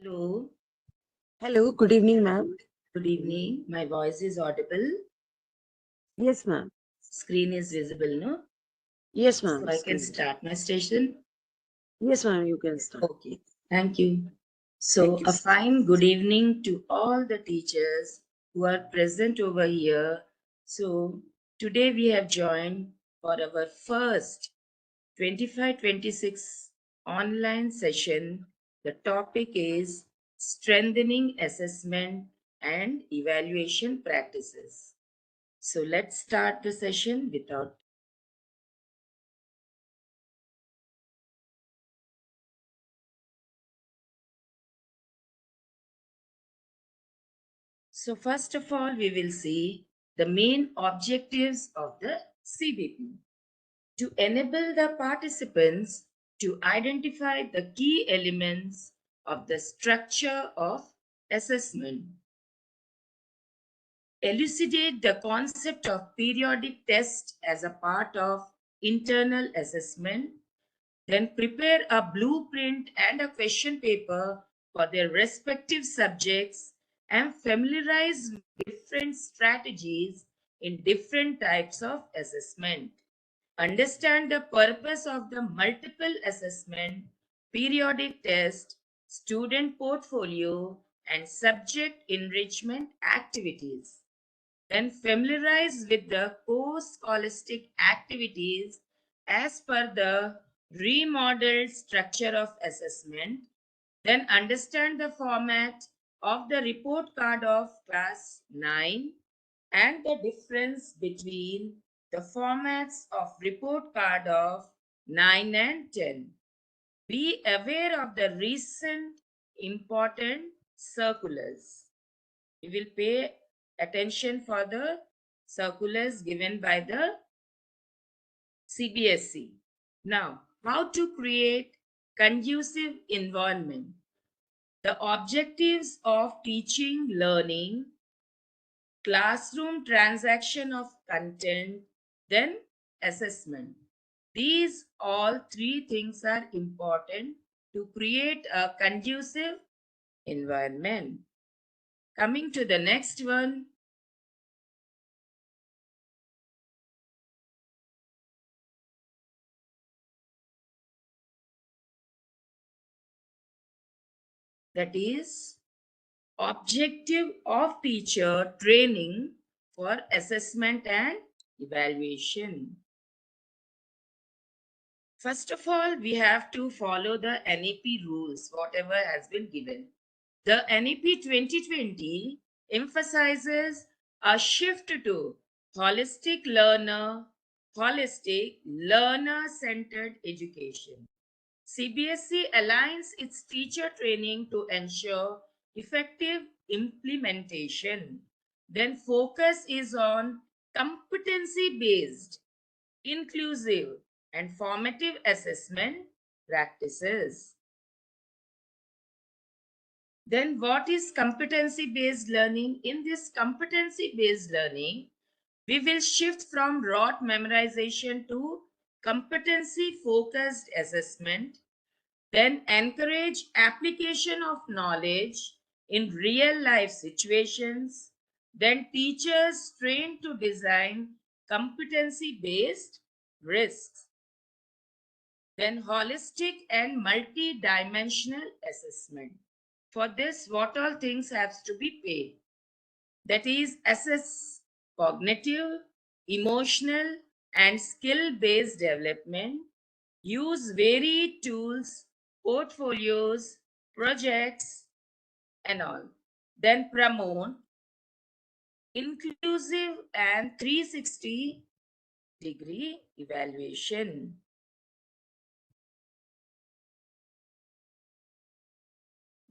Hello, Hello, good evening, ma'am. good evening. My voice is audible. Yes, ma'am. Screen is visible, no? Yes, So ma'am. I can Screen. start my session. Yes, ma'am. You can start. Okay, thank you. Thank So, you. a fine good evening to all the teachers who are present over here. So, today we have joined for our first 25-26 online session. The topic is strengthening assessment and evaluation practices. So let's start the session without. So first of all, we will see the main objectives of the CBP to enable the participants to identify the key elements of the structure of assessment, elucidate the concept of periodic test as a part of internal assessment, then prepare a blueprint and a question paper for their respective subjects and familiarize with different strategies in different types of assessment. Understand the purpose of the multiple assessment, periodic test, student portfolio, and subject enrichment activities. Then familiarize with the core scholastic activities as per the remodeled structure of assessment. Then understand the format of the report card of class 9 and the difference between the formats of report card of 9 and 10. Be aware of the recent important circulars. We will pay attention for the circulars given by the CBSE. Now, how to create conducive environment. The objectives of teaching, learning, classroom transaction of content, then assessment. These all three things are important to create a conducive environment. Coming to the next one, that is objective of teacher training for assessment and evaluation. First of all, we have to follow the NEP rules, whatever has been given. The NEP 2020 emphasizes a shift to holistic learner-centered education. CBSE aligns its teacher training to ensure effective implementation. Then focus is on competency-based, inclusive, and formative assessment practices. Then what is competency-based learning? In this competency-based learning, we will shift from rote memorization to competency-focused assessment, then encourage application of knowledge in real life situations, then teachers train to design competency-based risks, then holistic and multi-dimensional assessment. For this, what all things have to be paid? That is, assess cognitive, emotional, and skill based development, use varied tools, portfolios, projects, and all. Then promote inclusive and 360-degree evaluation.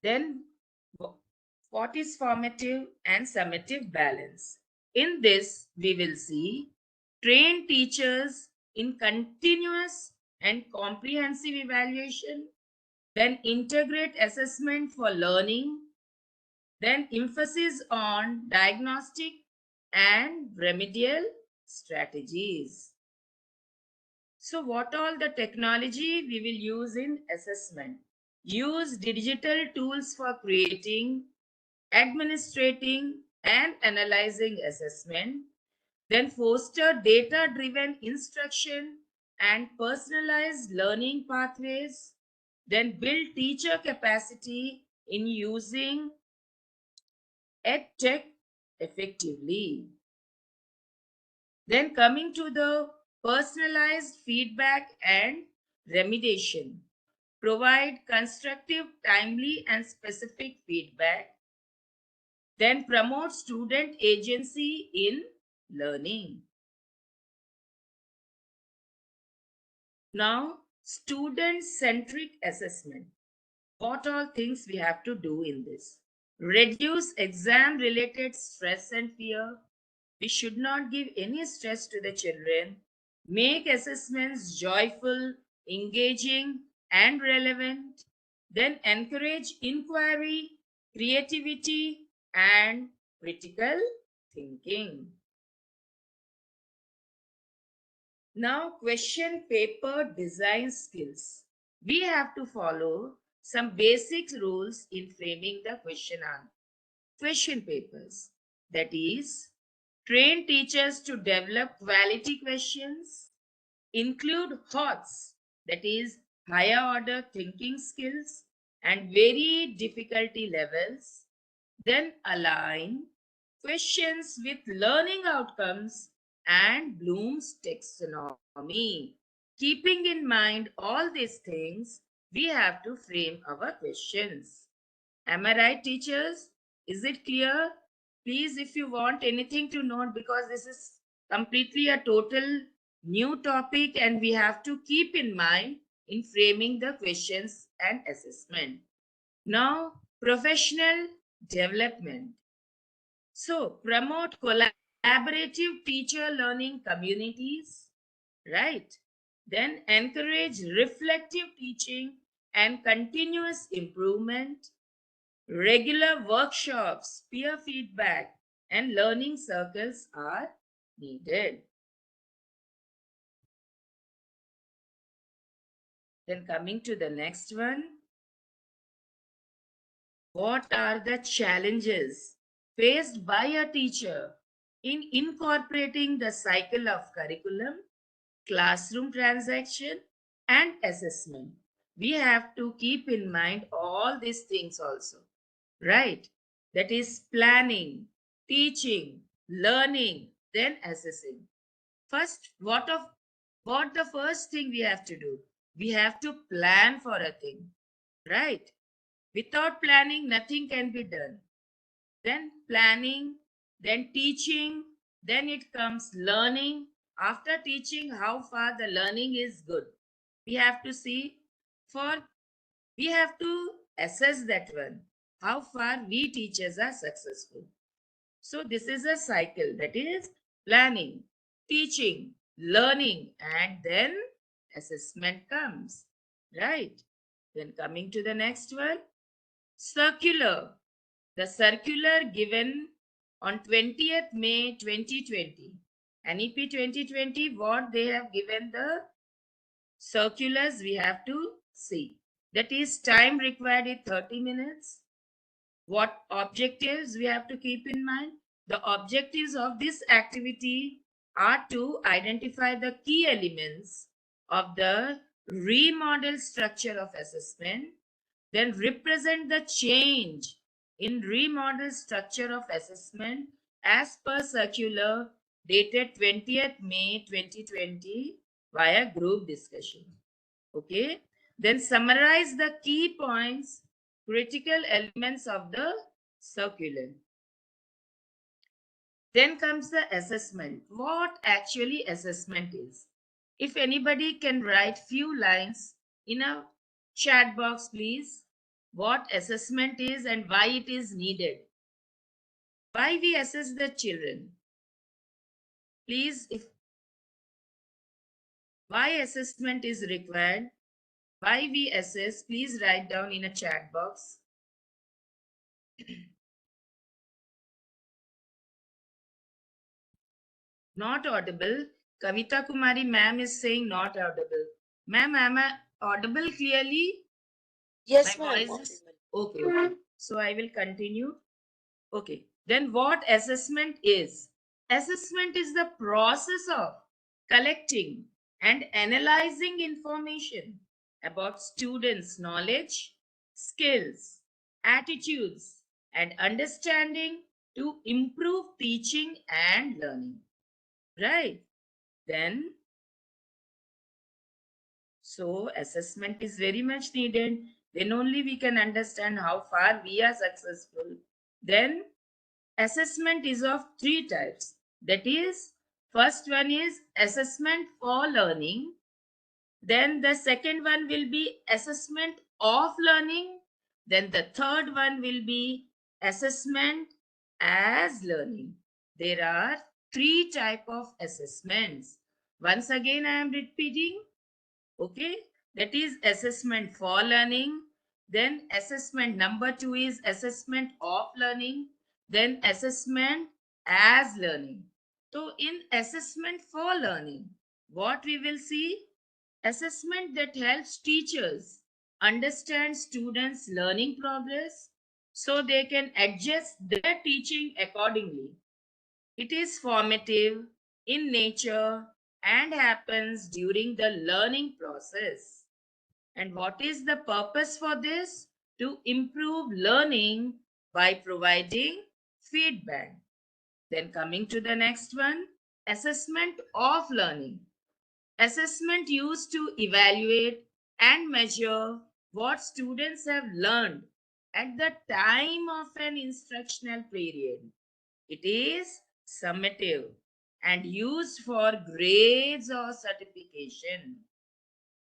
Then, what is formative and summative balance? In this, we will see train teachers in continuous and comprehensive evaluation, then integrate assessment for learning, then emphasis on diagnostic and remedial strategies. So, what all the technology we will use in assessment? Use digital tools for creating, administrating, and analyzing assessment. Then foster data-driven instruction and personalized learning pathways. Then build teacher capacity in using EdTech effectively. Then coming to the personalized feedback and remediation. Provide constructive, timely, and specific feedback. Then promote student agency in learning. Now, student-centric assessment. What all things we have to do in this? Reduce exam-related stress and fear. We should not give any stress to the children. Make assessments joyful, engaging, and relevant. Then encourage inquiry, creativity, and critical thinking. Now, question paper design skills. We have to follow some basic rules in framing the question papers. That is, train teachers to develop quality questions, include HOTS, that is, higher order thinking skills, and vary difficulty levels. Then align questions with learning outcomes and Bloom's taxonomy. Keeping in mind all these things, we have to frame our questions. Am I right, teachers? Is it clear? Please, if you want anything to note, because this is completely a total new topic and we have to keep in mind in framing the questions and assessment. Now, professional development. So, promote collaborative teacher learning communities, right? Then encourage reflective teaching and continuous improvement. Regular workshops, peer feedback, and learning circles are needed. Then coming to the next one. What are the challenges faced by a teacher in incorporating the cycle of curriculum, classroom transaction, and assessment? We have to keep in mind all these things also, right? That is planning, teaching, learning, then assessing. First, what the first thing we have to do? We have to plan for a thing, right? Without planning, nothing can be done. Then planning, then teaching, then it comes learning. After teaching, how far the learning is good. We have to see for, we have to assess that one. How far we teachers are successful. So this is a cycle, that is planning, teaching, learning, and then assessment comes. Right? Then coming to the next one, circular. The circular given on 20th May 2020. NEP 2020, what they have given the circulars we have to see. That is time required is 30 minutes. What objectives we have to keep in mind? The objectives of this activity are to identify the key elements of the remodel structure of assessment, then represent the change in remodel structure of assessment as per circular dated 20th May 2020 via group discussion. Okay. Then summarize the key points, critical elements of the circular. Then comes the assessment. What actually assessment is? If anybody can write few lines in a chat box, please, what assessment is and why it is needed. Why we assess the children? Please, if why assessment is required, why we assess, please write down in a chat box. Not audible. Kavita Kumari ma'am is saying not audible. Ma'am, am I audible clearly? Yes, My ma'am. voice is Audible. okay. Okay. So I will continue. Okay. Then what assessment is? Assessment is the process of collecting and analyzing information about students' knowledge, skills, attitudes, and understanding to improve teaching and learning. Right? Then, so assessment is very much needed. Then only we can understand how far we are successful. Then assessment is of three types. That is, first one is assessment for learning. Then the second one will be assessment of learning. Then the third one will be assessment as learning. There are three type of assessments. Once again, I am repeating. Okay, that is assessment for learning. Then assessment number two is assessment of learning. Then assessment as learning. So in assessment for learning, what we will see, assessment that helps teachers understand students learning progress so they can adjust their teaching accordingly. It is formative in nature and happens during the learning process. And what is the purpose for this? To improve learning by providing feedback. Then coming to the next one, assessment of learning. Assessment used to evaluate and measure what students have learned at the time of an instructional period. It is summative and used for grades or certification.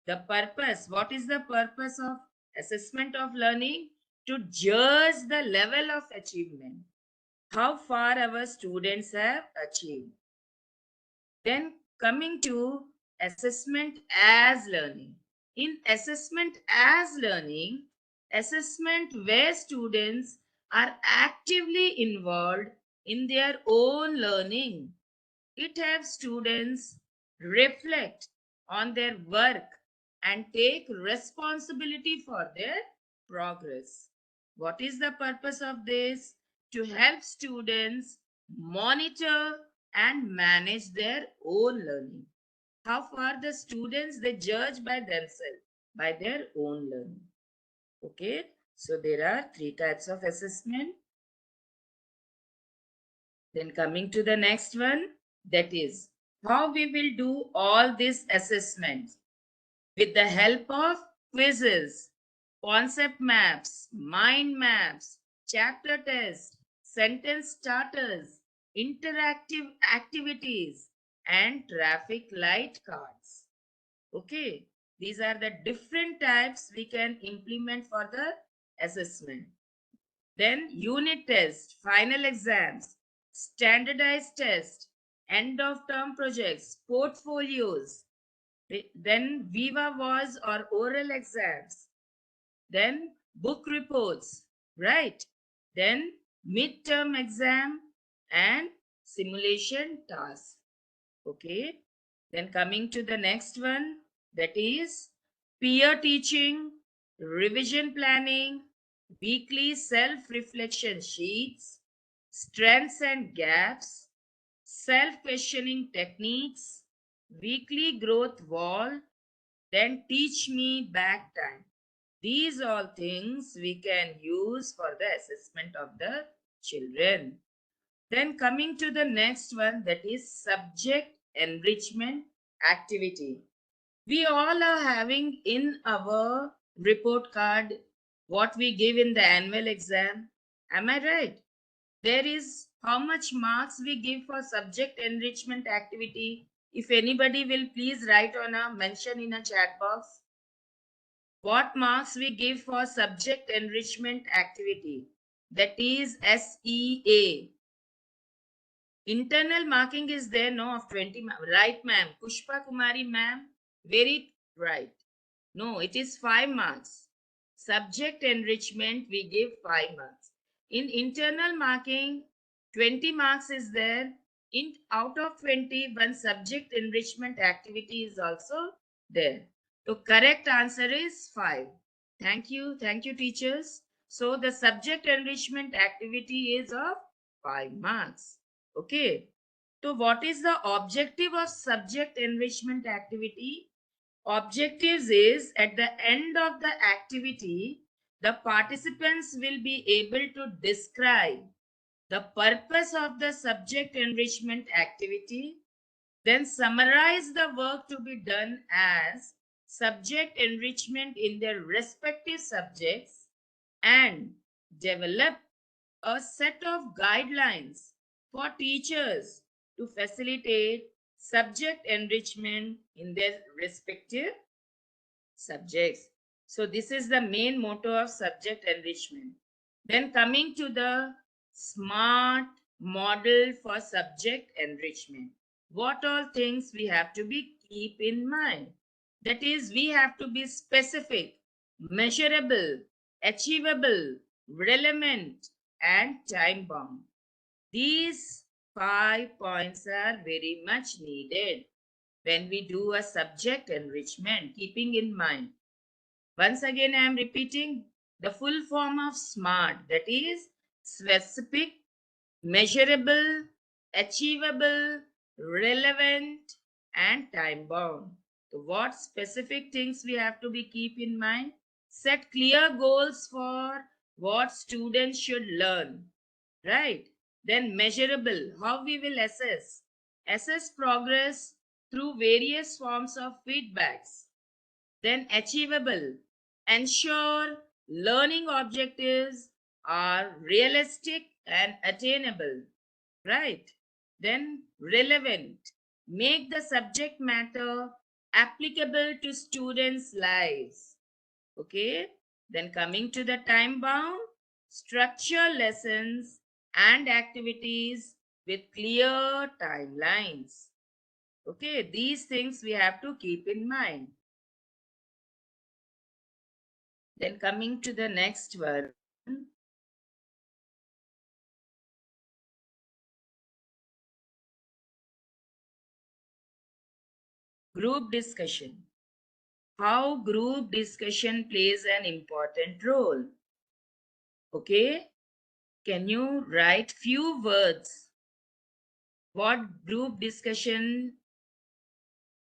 The purpose, what is the purpose of assessment of learning? To judge the level of achievement, how far our students have achieved. Then coming to assessment as learning. In assessment as learning, assessment where students are actively involved in their own learning. It helps students reflect on their work and take responsibility for their progress. What is the purpose of this? To help students monitor and manage their own learning. How far the students they judge by themselves, by their own learning. Okay, so there are three types of assessment. Then coming to the next one, that is how we will do all these assessments with the help of quizzes, concept maps, mind maps, chapter tests, sentence starters, interactive activities, and traffic light cards. Okay, these are the different types we can implement for the assessment. Then unit test, final exams, standardized test, end of term projects, portfolios, then Viva was or oral exams, then book reports, right? Then midterm exam and simulation task. Okay. Then coming to the next one, that is peer teaching, revision planning, weekly self-reflection sheets, strengths and gaps, self-questioning techniques, weekly growth wall, then teach me back time. These all things we can use for the assessment of the children. Then coming to the next one, that is subject enrichment activity. We all are having in our report card what we give in the annual exam. Am I right? There is how much marks we give for subject enrichment activity. If anybody will please write on a mention in a chat box. What marks we give for subject enrichment activity? That is SEA. Internal marking is there, no, of 20. Right, ma'am. Pushpa Kumari, ma'am. Very right. No, it is 5 marks. Subject enrichment, we give 5 marks. In internal marking, 20 marks is there. In out of 20, one subject enrichment activity is also there. So correct answer is 5. Thank you, teachers. So the subject enrichment activity is of 5 marks. Okay. So what is the objective of subject enrichment activity? Objectives is at the end of the activity, the participants will be able to describe the purpose of the subject enrichment activity, then summarize the work to be done as subject enrichment in their respective subjects, and develop a set of guidelines for teachers to facilitate subject enrichment in their respective subjects. So this is the main motto of subject enrichment. Then coming to the SMART model for subject enrichment. What all things we have to be keep in mind? That is, we have to be specific, measurable, achievable, relevant, and time bound. These 5 points are very much needed when we do a subject enrichment, keeping in mind. Once again, I am repeating the full form of SMART, that is specific, measurable, achievable, relevant, and time bound. So, what specific things we have to be keep in mind? Set clear goals for what students should learn, right? Then measurable, how we will assess progress through various forms of feedbacks. Then achievable, ensure learning objectives are realistic and attainable, right? Then relevant, make the subject matter applicable to students' lives. Okay, then coming to the time bound, structure lessons and activities with clear timelines. Okay, these things we have to keep in mind. Then coming to the next one, group discussion. How group discussion plays an important role. Okay, can you write few words? What group discussion,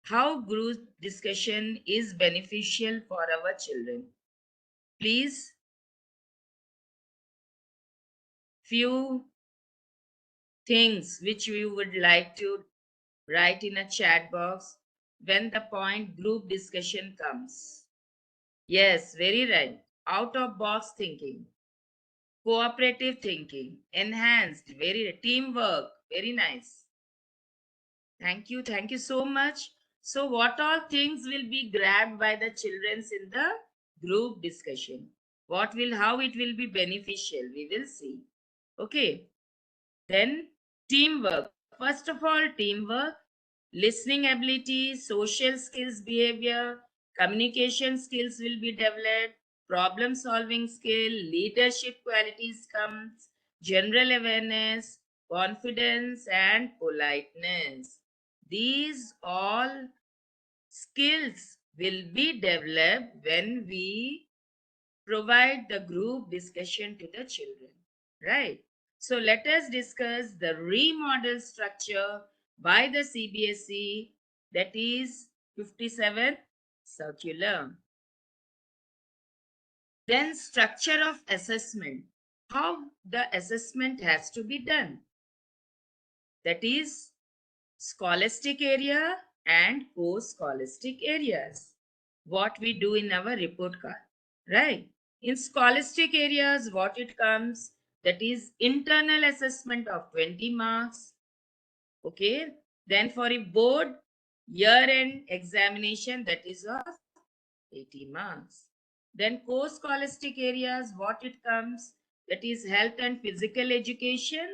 how group discussion is beneficial for our children? Please, few things which you would like to write in a chat box when the point group discussion comes. Yes, very right. Out of box thinking, cooperative thinking, enhanced, very teamwork, very nice. Thank you so much. So, what all things will be grabbed by the childrens in the group discussion? What will, how it will be beneficial? We will see. Okay. Then teamwork. First of all, teamwork, listening ability, social skills, behavior, communication skills will be developed, problem solving skill, leadership qualities comes, general awareness, confidence, and politeness. These all skills will be developed when we provide the group discussion to the children, right? So let us discuss the remodel structure by the CBSE, that is 57 circular. Then structure of assessment, how the assessment has to be done, that is scholastic area and post-scholastic areas. What we do in our report card, right? In scholastic areas, what it comes, that is internal assessment of 20 marks. Okay. Then for a board year-end examination, that is of 80 marks. Then post-scholastic areas, what it comes, that is health and physical education,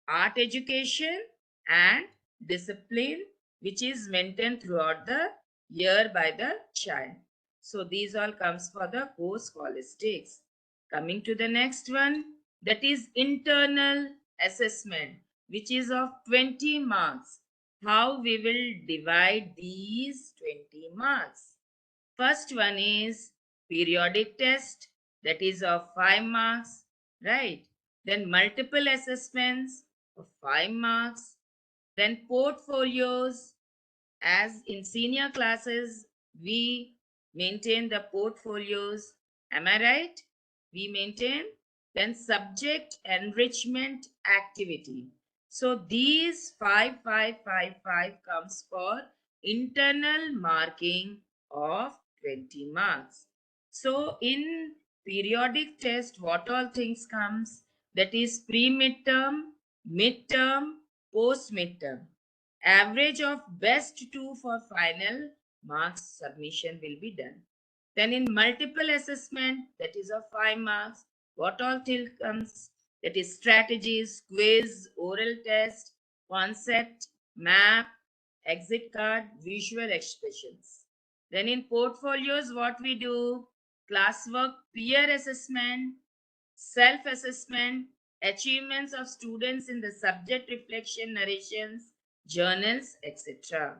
art education, and discipline, which is maintained throughout the year by the child. So these all comes for the post-scholastics. Coming to the next one, that is internal assessment, which is of 20 marks. How we will divide these 20 marks? First one is periodic test, that is of 5 marks, right? Then multiple assessments of 5 marks, then portfolios. As in senior classes, we maintain the portfolios. Am I right? We maintain. Then subject enrichment activity. So these 5 comes for internal marking of 20 marks. So in periodic test, what all things comes? That is pre-midterm, midterm, post-midterm. Average of best two for final marks submission will be done. Then in multiple assessment, that is of 5 marks, what all till comes? That is strategies, quiz, oral test, concept, map, exit card, visual expressions. Then in portfolios, what we do? Classwork, peer assessment, self-assessment, achievements of students in the subject reflection narrations, journals, etc.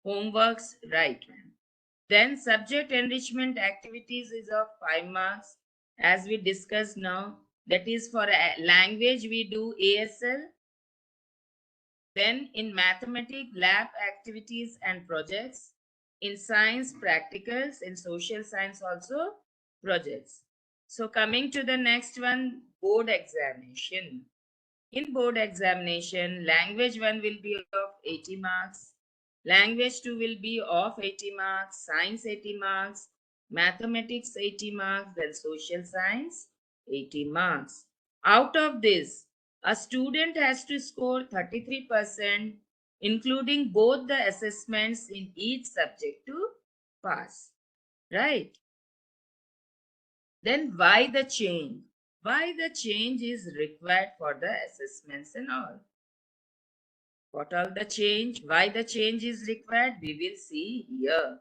Homeworks, right one. Then subject enrichment activities is of 5 marks as we discussed now. That is for language we do ASL. Then in mathematics, lab activities and projects. In science, practicals. In social science also, projects. So coming to the next one, board examination. In board examination, language 1 will be of 80 marks. Language 2 will be of 80 marks. Science 80 marks. Mathematics 80 marks. Then social science 80 marks. Out of this, a student has to score 33%, including both the assessments in each subject to pass. Right? Then why the change? Why the change is required for the assessments and all? What are the change? Why the change is required? We will see here.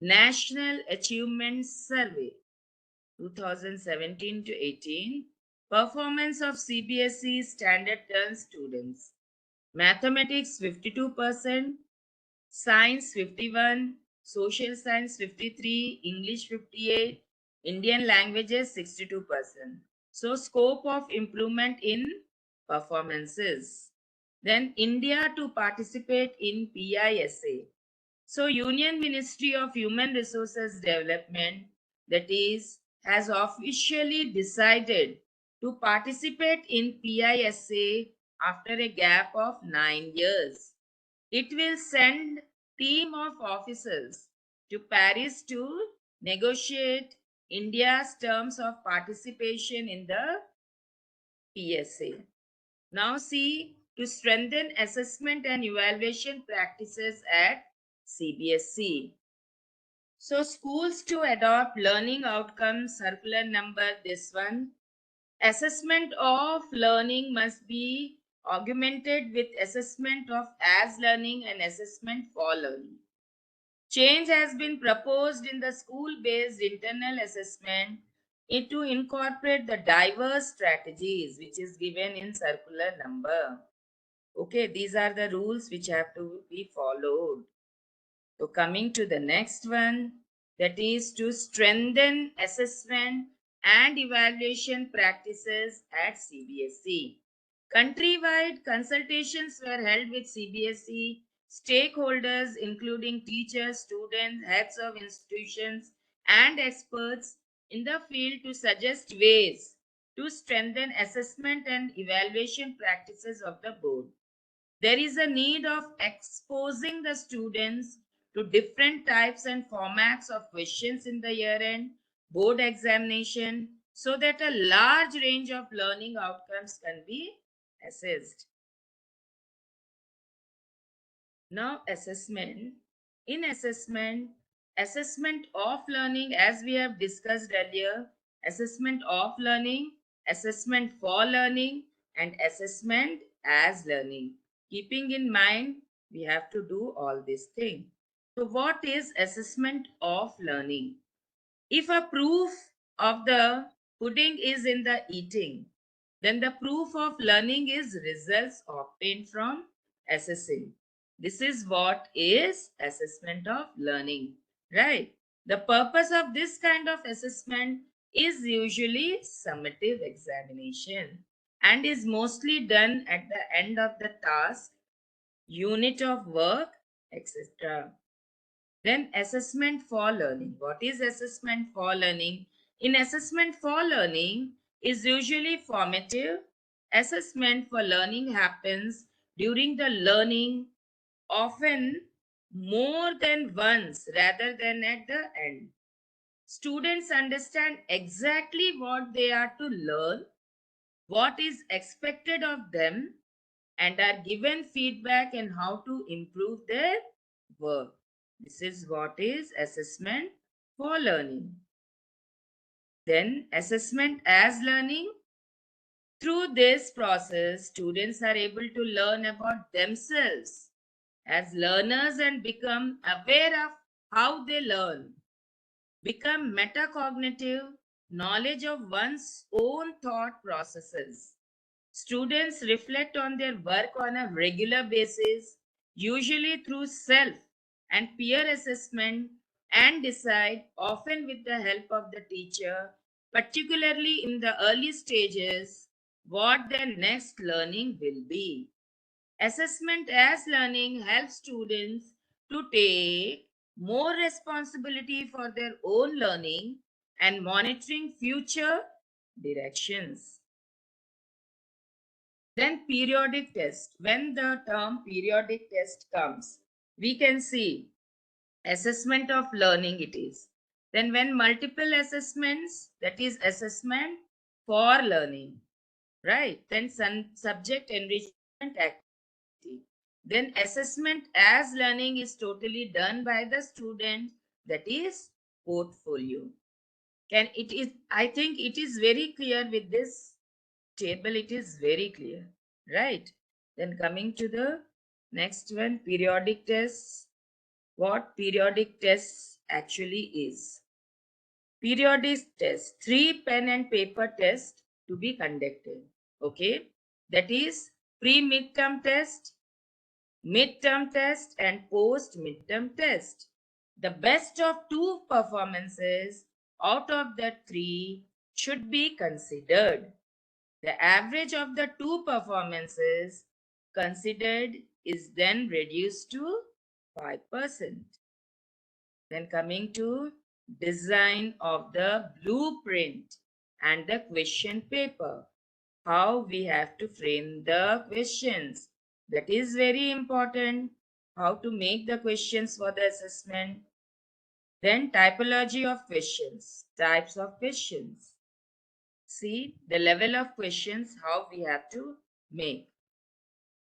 National Achievement Survey 2017 to 18. Performance of CBSE Standard Turn students. Mathematics 52%, Science 51, Social Science 53, English 58, Indian languages 62%. So scope of improvement in performances. Then India to participate in PISA. So Union Ministry of Human Resources Development, that is, has officially decided to participate in PISA after a gap of 9 years. It will send team of officers to Paris to negotiate India's terms of participation in the PSA. Now see, to strengthen assessment and evaluation practices at CBSE. So schools to adopt learning outcomes circular number this one. Assessment of learning must be augmented with assessment of as learning and assessment for learning. Change has been proposed in the school-based internal assessment to incorporate the diverse strategies which is given in circular number. Okay, these are the rules which have to be followed. So coming to the next one, that is to strengthen assessment and evaluation practices at CBSE. Countrywide consultations were held with CBSE stakeholders including teachers, students, heads of institutions and experts in the field to suggest ways to strengthen assessment and evaluation practices of the board. There is a need of exposing the students to different types and formats of questions in the year-end board examination so that a large range of learning outcomes can be assessed. Now assessment. In assessment, assessment of learning as we have discussed earlier, assessment of learning, assessment for learning and assessment as learning. Keeping in mind, we have to do all these things. So what is assessment of learning? If a proof of the pudding is in the eating, then the proof of learning is results obtained from assessing. This is what is assessment of learning, right? The purpose of this kind of assessment is usually summative examination and is mostly done at the end of the task, unit of work, etc. Then assessment for learning. What is assessment for learning? In assessment for learning is usually formative. Assessment for learning happens during the learning, often more than once rather than at the end. Students understand exactly what they are to learn, what is expected of them, and are given feedback on how to improve their work. This is what is assessment for learning. Then assessment as learning. Through this process, students are able to learn about themselves as learners and become aware of how they learn, become metacognitive, knowledge of one's own thought processes. Students reflect on their work on a regular basis, usually through self and peer assessment, and decide, often with the help of the teacher, particularly in the early stages, what their next learning will be. Assessment as learning helps students to take more responsibility for their own learning and monitoring future directions. Then periodic test. When the term periodic test comes, we can see assessment of learning it is. Then when multiple assessments, that is assessment for learning, right? Then subject enrichment activity. Then assessment as learning is totally done by the student, that is portfolio. Can it is, I think it is very clear with this table, it is very clear, right? Then coming to the next one, periodic tests. What periodic tests actually is? Periodic test, 3 pen and paper test to be conducted. Okay, that is pre-midterm test, midterm test, and post-midterm test. The best of 2 performances out of the 3 should be considered. The average of the 2 performances considered is then reduced to 5%. Then coming to design of the blueprint and the question paper. How we have to frame the questions. That is very important. How to make the questions for the assessment. Then typology of questions, types of questions. See the level of questions, how we have to make.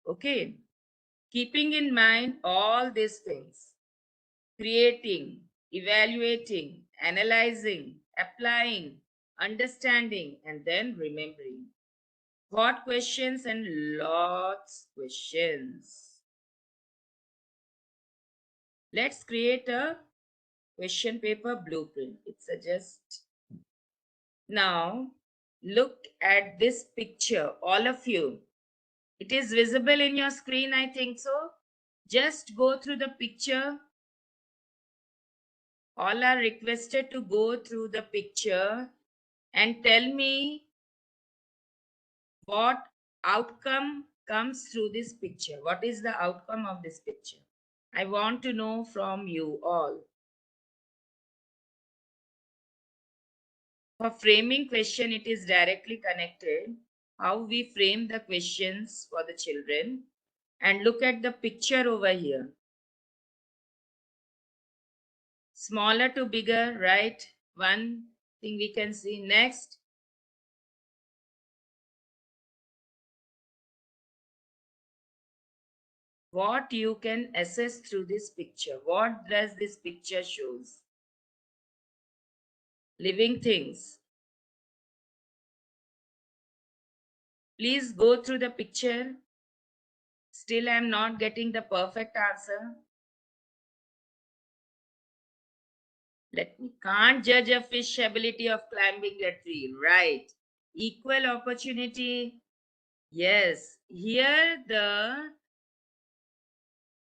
Okay. Keeping in mind all these things, creating, evaluating, analyzing, applying, understanding, and then remembering. What questions and lots questions. Let's create a question paper blueprint. It's a just. Now, look at this picture, all of you. It is visible in your screen, I think so. Just go through the picture. All are requested to go through the picture and tell me what outcome comes through this picture. What is the outcome of this picture? I want to know from you all. For framing question, it is directly connected. How we frame the questions for the children. And look at the picture over here. Smaller to bigger, right? One thing we can see. Next. What you can assess through this picture. What does this picture shows? Living things. Please go through the picture. Still, I am not getting the perfect answer. Let me can't judge a fish ability of climbing a tree. Right. Equal opportunity. Yes. Here the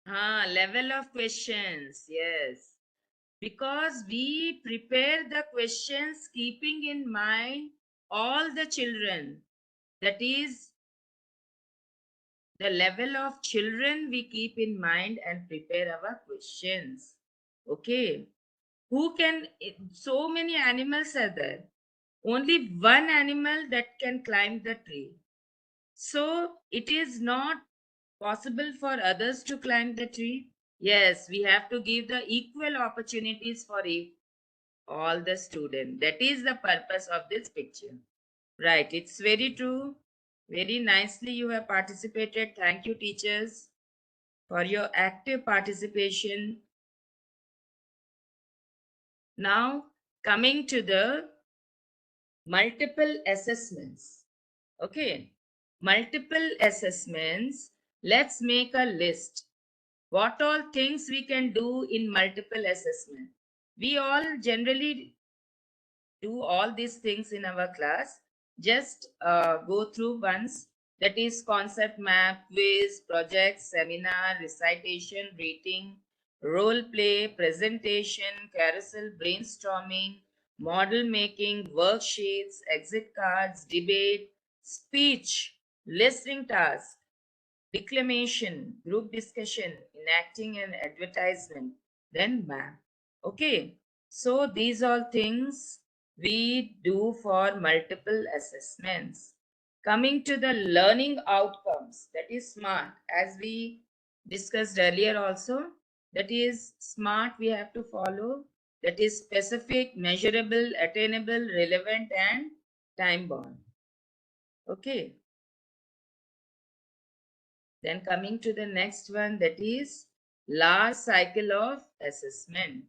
level of questions. Yes. because we prepare the questions keeping in mind all the children. That is the level of children we keep in mind and prepare our questions. Okay. Who can, so many animals are there. Only one animal that can climb the tree. So it is not possible for others to climb the tree. Yes, we have to give the equal opportunities for all the students. That is the purpose of this picture. Right, it's very true. Very nicely you have participated. Thank you, teachers, for your active participation. Now, coming to the multiple assessments. Okay, multiple assessments. Let's make a list. What all things we can do in multiple assessment? We all generally do all these things in our class. Just go through once. That is concept map, quiz, project, seminar, recitation, reading, role play, presentation, carousel, brainstorming, model making, worksheets, exit cards, debate, speech, listening task, declamation, group discussion, enacting and advertisement, then map. Okay, so these all things we do for multiple assessments. Coming to the learning outcomes, that is SMART, as we discussed earlier also, that is SMART we have to follow, that is specific, measurable, attainable, relevant, and time bound. Okay. Then coming to the next one, that is large cycle of assessment.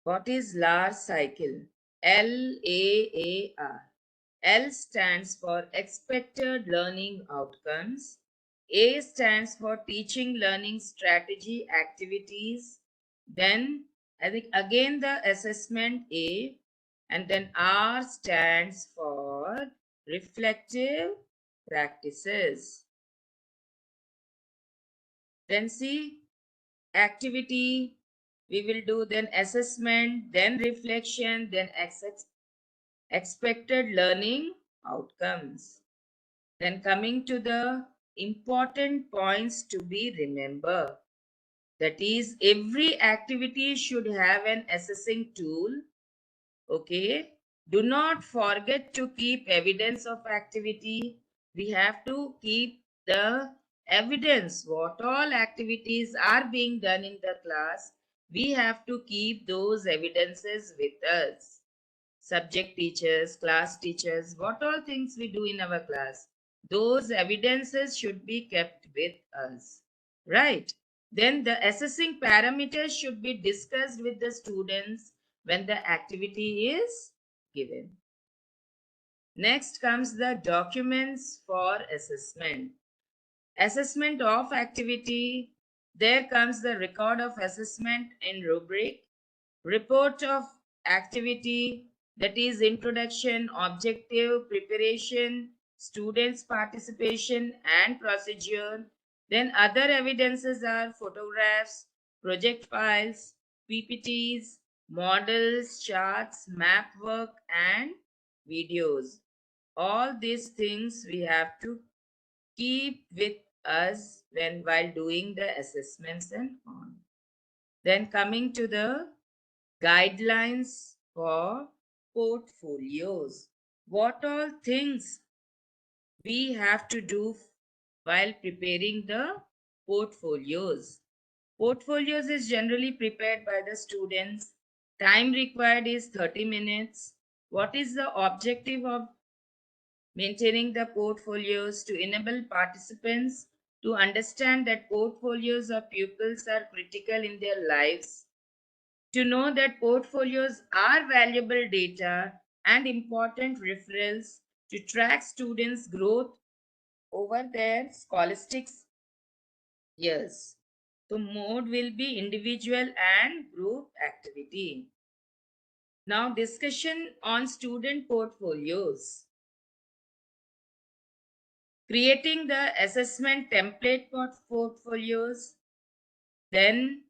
What is large cycle? LAAR. L stands for expected learning outcomes. A stands for teaching learning strategy activities. Then I think again the assessment A, and then R stands for reflective practices. Then see activity we will do, then assessment, then reflection, then expected learning outcomes. Then coming to the important points to be remembered. That is, every activity should have an assessing tool. Okay. Do not forget to keep evidence of activity. We have to keep the evidence what all activities are being done in the class. We have to keep those evidences with us. Subject teachers, class teachers, what all things we do in our class, those evidences should be kept with us. Right. Then the assessing parameters should be discussed with the students when the activity is given. Next comes the documents for assessment. Assessment of activity. There comes the record of assessment in rubric. Report of activity, that is introduction, objective, preparation, students' participation and procedure. Then other evidences are photographs, project files, PPTs, models, charts, map work and videos. All these things we have to keep with us when while doing the assessments and on. Then coming to the guidelines for portfolios. What all things we have to do while preparing the portfolios? Portfolios is generally prepared by the students. Time required is 30 minutes. What is the objective of maintaining the portfolios? To enable participants to understand that portfolios of pupils are critical in their lives, to know that portfolios are valuable data and important referrals to track students' growth over their scholastic years. The mode will be individual and group activity. Now, discussion on student portfolios. Creating the assessment template for portfolios. Then,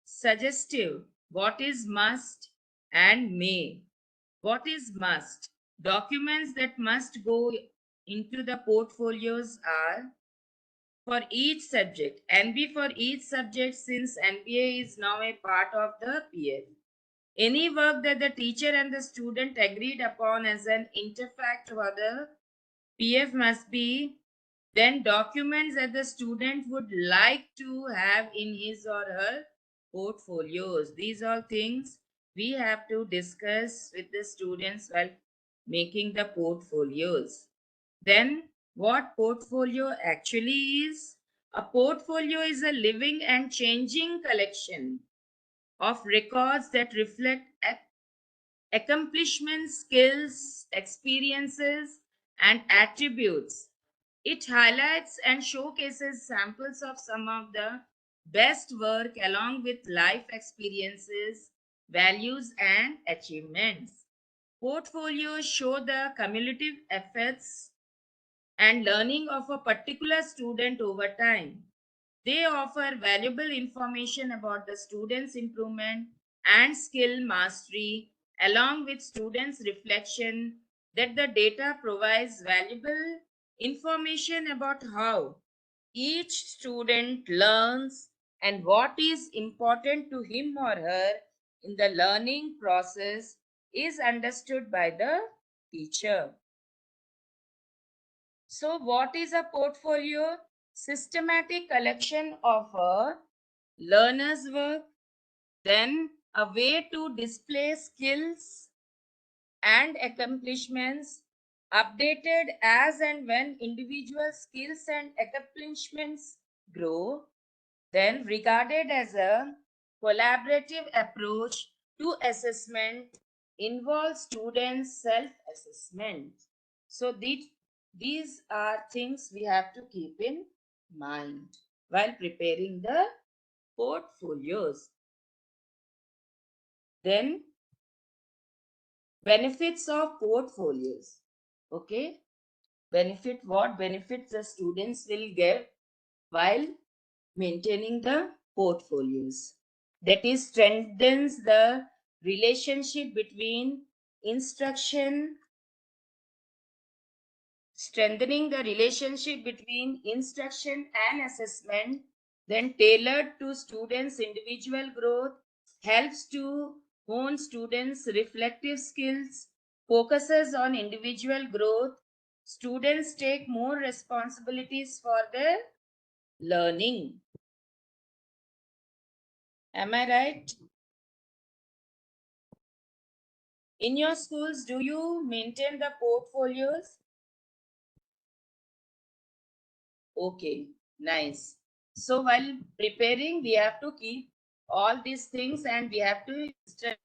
suggestive what is must and may. What is must? Documents that must go into the portfolios are for each subject. NB for each subject, since NBA is now a part of the PF. Any work that the teacher and the student agreed upon as an interfact for the PF must be then documents that the student would like to have in his or her portfolios. These are things we have to discuss with the students while making the portfolios. Then, what portfolio actually is? A portfolio is a living and changing collection of records that reflect accomplishments, skills, experiences, and attributes. It highlights and showcases samples of some of the best work along with life experiences, values, and achievements. Portfolios show the cumulative effects and learning of a particular student over time. They offer valuable information about the student's improvement and skill mastery, along with students' reflection that the data provides valuable information about how each student learns and what is important to him or her in the learning process is understood by the teacher. So, what is a portfolio? Systematic collection of a learner's work, then a way to display skills and accomplishments updated as and when individual skills and accomplishments grow, then regarded as a collaborative approach to assessment involves students self-assessment. So these are things we have to keep in mind while preparing the portfolios. Then benefits of portfolios. Okay, what benefits the students will get while maintaining the portfolios? That is, strengthens the relationship between instruction, strengthening the relationship between instruction and assessment, then tailored to students' individual growth, helps to hone students' reflective skills, focuses on individual growth. Students take more responsibilities for their learning. Am I right? In your schools, do you maintain the portfolios? Okay, nice. So while preparing, we have to keep all these things and we have to instruct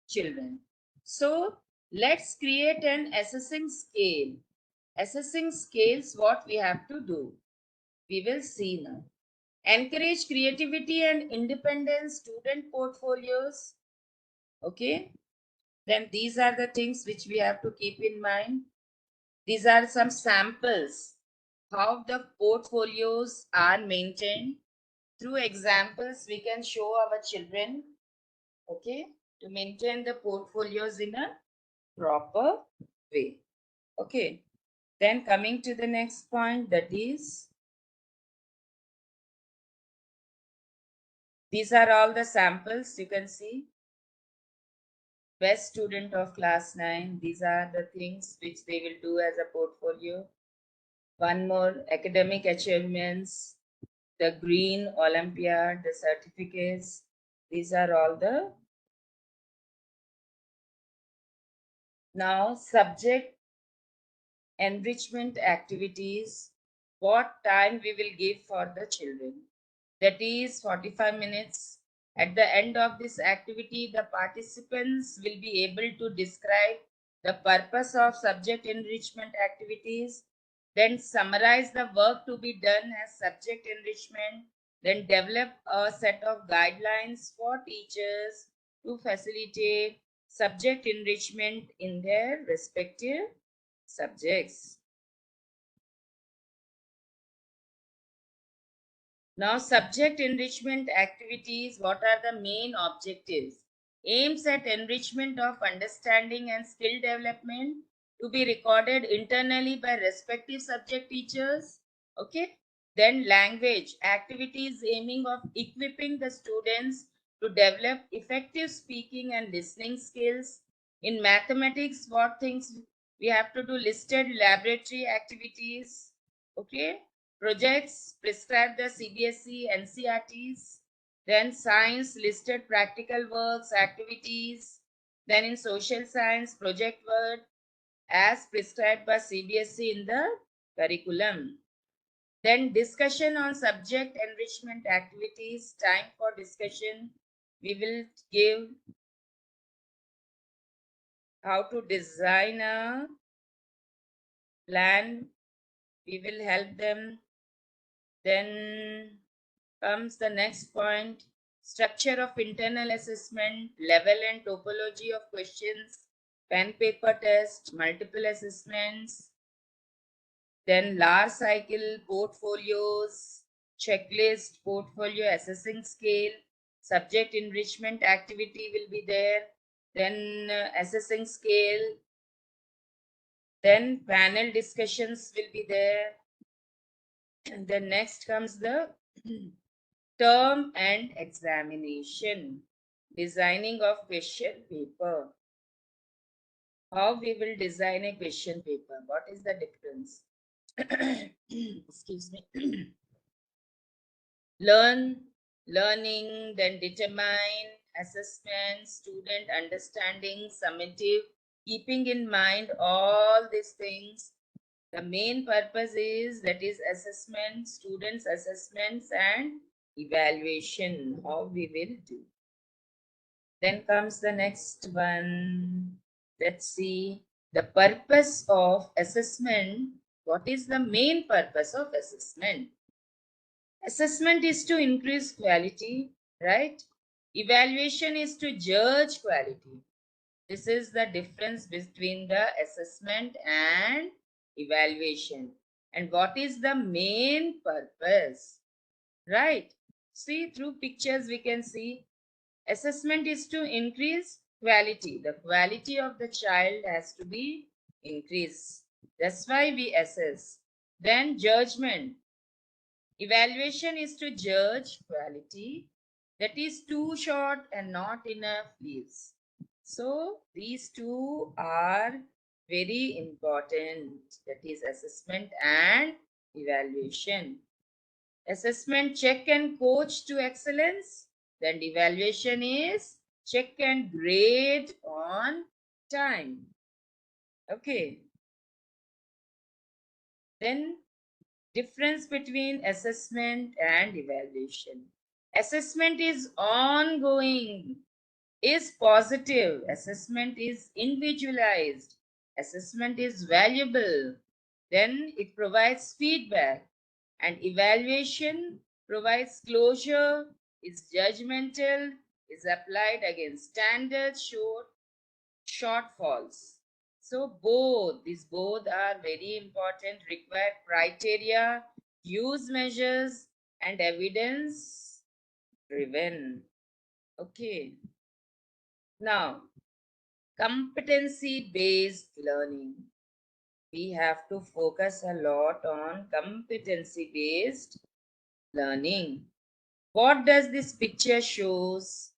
children. So let's create an assessing scale. Assessing scales, what we have to do. We will see now. Encourage creativity and independent student portfolios. Okay. Then these are the things which we have to keep in mind. These are some samples how the portfolios are maintained. Through examples, we can show our children, okay, to maintain the portfolios in a proper way. Okay. Then coming to the next point, that is, these are all the samples you can see. Best student of class 9. These are the things which they will do as a portfolio. One more, academic achievements, the Green Olympiad, the certificates. These are all the now subject enrichment activities. What time we will give for the children? That is 45 minutes. At the end of this activity, the participants will be able to describe the purpose of subject enrichment activities, then summarize the work to be done as subject enrichment, then develop a set of guidelines for teachers to facilitate subject enrichment in their respective subjects. Now, subject enrichment activities, what are the main objectives? Aims at enrichment of understanding and skill development to be recorded internally by respective subject teachers. Okay. Then language activities aiming of equipping the students to develop effective speaking and listening skills. In mathematics, what things we have to do? Listed laboratory activities. Okay. Projects prescribed the CBSE NCRTs. Then science listed practical works, activities. Then in social science, project work as prescribed by CBSE in the curriculum. Then discussion on subject enrichment activities, time for discussion. We will give how to design a plan. We will help them. Then comes the next point, structure of internal assessment, level and topology of questions, pen paper test, multiple assessments, then large cycle portfolios, checklist, portfolio assessing scale, subject enrichment activity will be there, then assessing scale, then panel discussions will be there, and then next comes the term and examination, designing of question paper. How we will design a question paper? What is the difference? Excuse me. Learning, then determine, assessment, student understanding, summative, keeping in mind all these things. The main purpose is that is assessment, students' assessments and evaluation, how we will do. Then comes the next one. Let's see the purpose of assessment. What is the main purpose of assessment? Assessment is to increase quality, right? Evaluation is to judge quality. This is the difference between the assessment and evaluation. And what is the main purpose? Right? See, through pictures we can see assessment is to increase quality. The quality of the child has to be increased. That's why we assess. Then judgment. Evaluation is to judge quality. That is too short and not enough leaves. So these two are very important. That is assessment and evaluation. Assessment check and coach to excellence. Then evaluation is check and grade on time. Okay. Then difference between assessment and evaluation. Assessment is ongoing, is positive. Assessment is individualized. Assessment is valuable. Then it provides feedback. And evaluation provides closure, is judgmental, is applied against standards, shortfalls. So both are very important, require criteria, use measures, and evidence driven. Okay. Now, competency based learning. We have to focus a lot on competency based learning. What does this picture shows?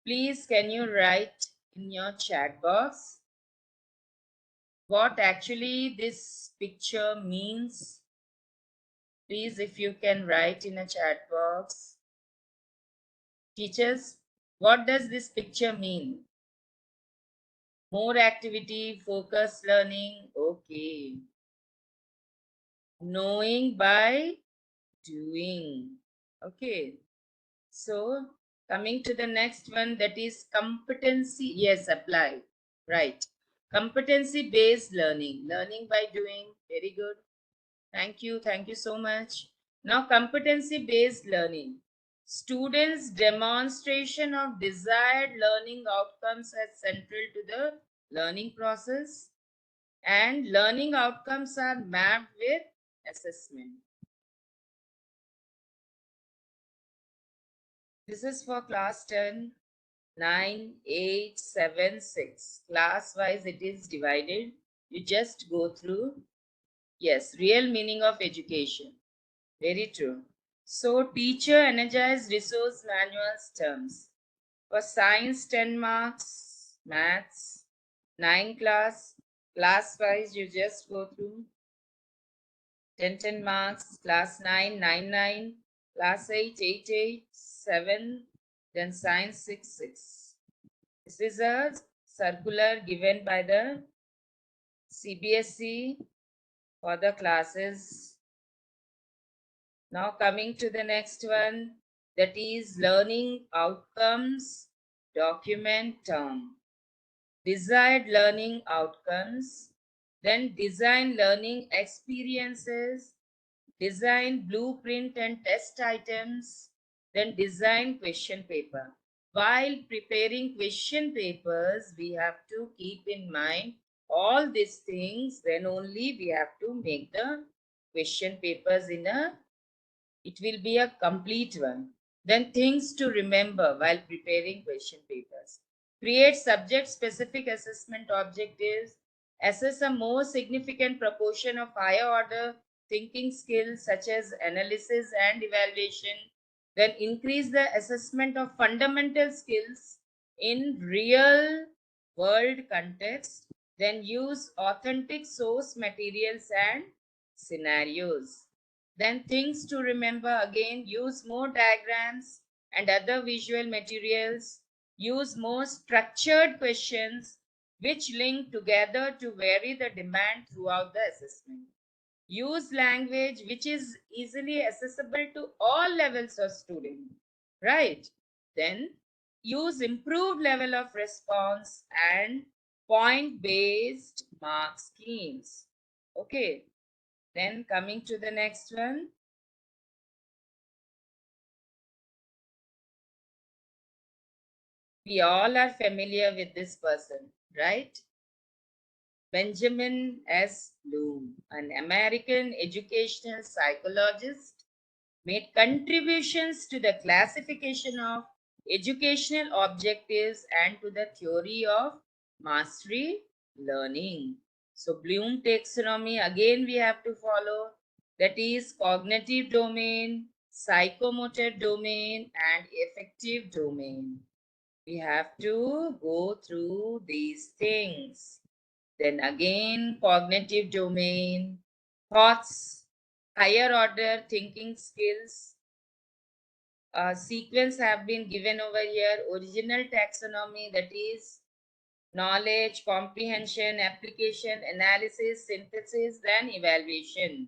Please, can you write in your chat box what actually this picture means? Please, if you can write in a chat box. Teachers, what does this picture mean? More activity, focus learning. Okay. Knowing by doing. Okay. So, coming to the next one, that is competency. Yes, apply. Right. Competency based learning. Learning by doing. Very good. Thank you. Thank you so much. Now, competency based learning. Students' demonstration of desired learning outcomes as central to the learning process, and learning outcomes are mapped with assessment. This is for class 10, 9, 8, 7, 6. Class wise it is divided. You just go through. Yes, real meaning of education. Very true. So, teacher energized resource manuals terms. For science, 10 marks, maths, 9 class wise, you just go through 10 marks, class 9, 9, 9, class 8, 8, 8, 7, then science 6, 6. This is a circular given by the CBSE for the classes. Now coming to the next one, that is learning outcomes document term. Desired learning outcomes, then design learning experiences, design blueprint and test items, then design question paper. While preparing question papers, we have to keep in mind all these things, then only we have to make the question papers it will be a complete one. Then things to remember while preparing question papers. Create subject-specific assessment objectives. Assess a more significant proportion of higher order thinking skills such as analysis and evaluation. Then increase the assessment of fundamental skills in real world context. Then use authentic source materials and scenarios. Then things to remember again, use more diagrams and other visual materials. Use more structured questions which link together to vary the demand throughout the assessment. Use language which is easily accessible to all levels of student. Right? Then use improved level of response and point based mark schemes. Okay. Then coming to the next one. We all are familiar with this person, right? Benjamin S. Bloom, an American educational psychologist, made contributions to the classification of educational objectives and to the theory of mastery learning. So, Bloom taxonomy again we have to follow, that is cognitive domain, psychomotor domain, and affective domain. We have to go through these things. Then again, cognitive domain, thoughts, higher order thinking skills. Sequence have been given over here. Original taxonomy, that is knowledge, comprehension, application, analysis, synthesis, then evaluation.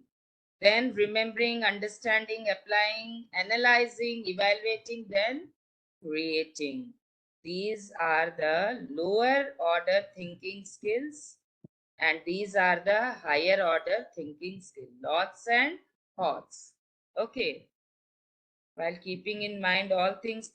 Then remembering, understanding, applying, analyzing, evaluating, then creating. These are the lower order thinking skills, and these are the higher order thinking skills, lots and thoughts. Okay, while keeping in mind all things,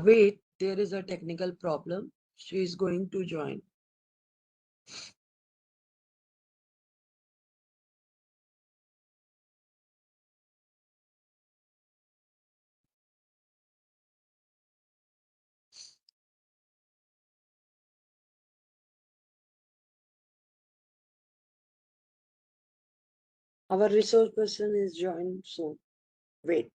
Wait, there is a technical problem. She is going to join. Our resource person is joined soon. Wait.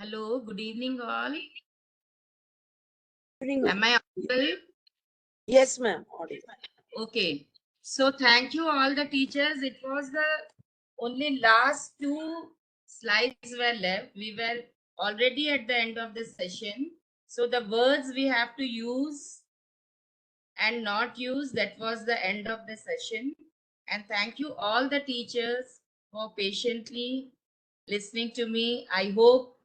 Hello, good evening all. Evening, Am ma'am. I audible? Yes, ma'am. Audible. Okay. So thank you all the teachers. It was the only last two slides were left. We were already at the end of the session. So the words we have to use and not use, that was the end of the session. And thank you all the teachers for patiently listening to me. I hope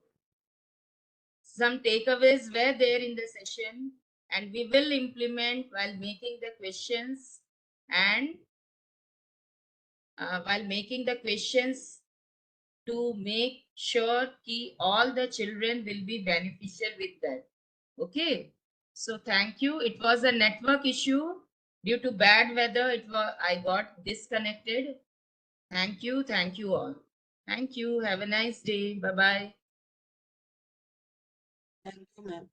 some takeaways were there in the session and we will implement while making the questions and while making the questions to make sure that all the children will be beneficial with that. Okay. So thank you. It was a network issue due to bad weather. I got disconnected. Thank you. Thank you all. Thank you. Have a nice day. Bye bye. Thank you, ma'am.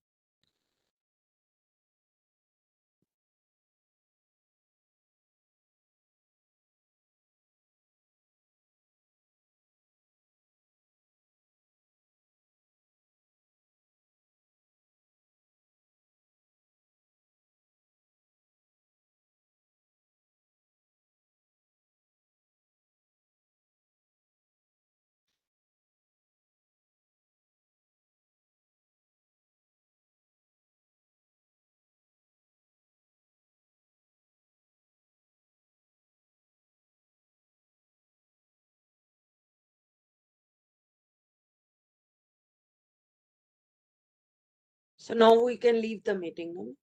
So now we can leave the meeting, ma'am.